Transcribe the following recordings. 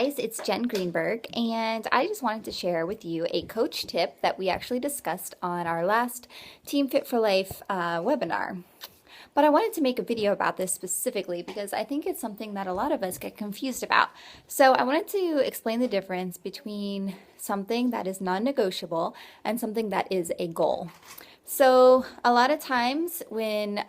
guys, it's Jen Greenberg, and I just wanted to share with you a coach tip that we actually discussed on our last Team Fit for Life webinar. But I wanted to make a video about this specifically because I think it's something that a lot of us get confused about. So I wanted to explain the difference between something that is non-negotiable and something that is a goal. So a lot of times when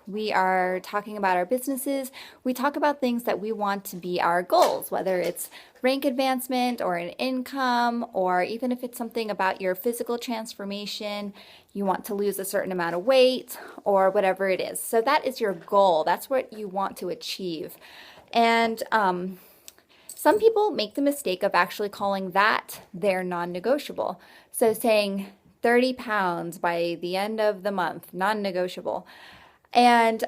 we are talking about our businesses, we talk about things that we want to be our goals, whether it's rank advancement or an income, or even if it's something about your physical transformation, you want to lose a certain amount of weight or whatever it is. So that is your goal. That's what you want to achieve. And some people make the mistake of actually calling that their non-negotiable. So saying 30 pounds by the end of the month, non-negotiable. And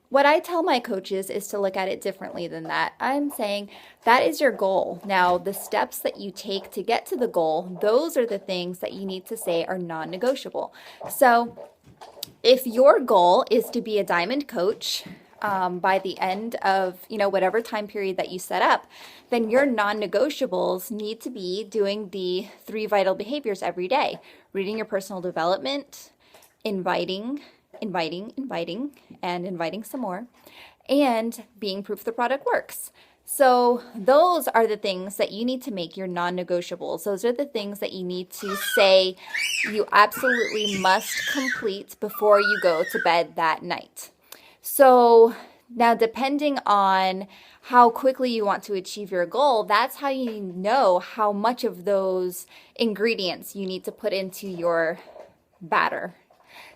what I tell my coaches is to look at it differently than that. I'm saying that is your goal. Now, the steps that you take to get to the goal, those are the things that you need to say are non-negotiable. So if your goal is to be a diamond coach, by the end of, whatever time period that you set up, then your non-negotiables need to be doing the 3 vital behaviors every day. Reading your personal development, inviting, and inviting some more, and being proof the product works. So those are the things that you need to make your non-negotiables. Those are the things that you need to say you absolutely must complete before you go to bed that night. So now, depending on how quickly you want to achieve your goal, that's how you know how much of those ingredients you need to put into your batter.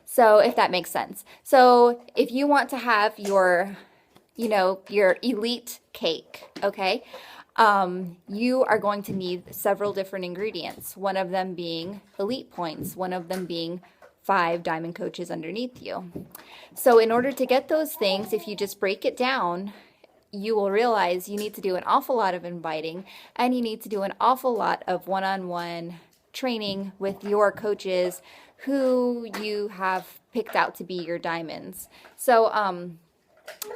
So if that makes sense. So if you want to have your elite cake, okay, you are going to need several different ingredients. One of them being elite points, one of them being 5 diamond coaches underneath you. So in order to get those things, if you just break it down, you will realize you need to do an awful lot of inviting, and you need to do an awful lot of one-on-one training with your coaches who you have picked out to be your diamonds. So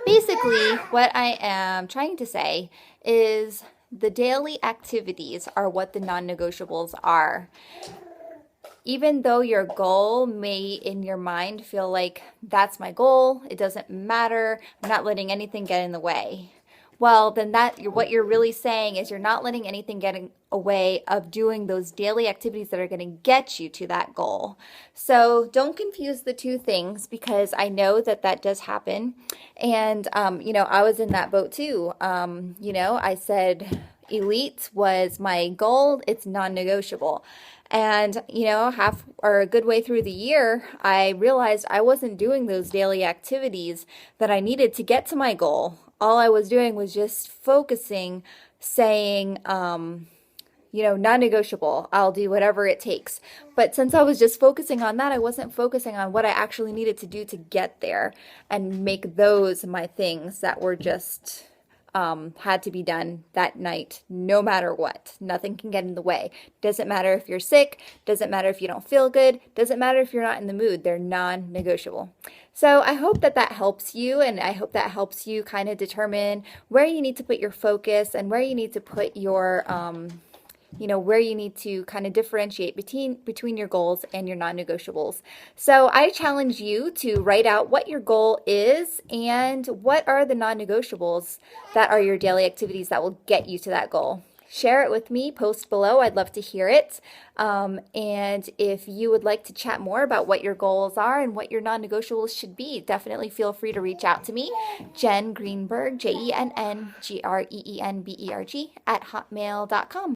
basically what I am trying to say is the daily activities are what the non-negotiables are. Even though your goal may in your mind feel like that's my goal, it doesn't matter, I'm not letting anything get in the way. Well, then what you're really saying is you're not letting anything get in the way of doing those daily activities that are going to get you to that goal. So don't confuse the two things, because I know that does happen. And, I was in that boat too. I said elite was my goal. It's non-negotiable. And, a good way through the year, I realized I wasn't doing those daily activities that I needed to get to my goal. All I was doing was just focusing, saying, non-negotiable, I'll do whatever it takes. But since I was just focusing on that, I wasn't focusing on what I actually needed to do to get there and make those my things that were just had to be done that night, no matter what. Nothing can get in the way. Doesn't matter if you're sick, doesn't matter if you don't feel good, doesn't matter if you're not in the mood. They're non-negotiable. So I hope that helps you, and I hope that helps you kind of determine where you need to put your focus and where you need to put your where you need to kind of differentiate between your goals and your non-negotiables. So I challenge you to write out what your goal is and what are the non-negotiables that are your daily activities that will get you to that goal. Share it with me, post below. I'd love to hear it. And if you would like to chat more about what your goals are and what your non-negotiables should be, definitely feel free to reach out to me, Jen Greenberg, JennGreenberg @ hotmail.com.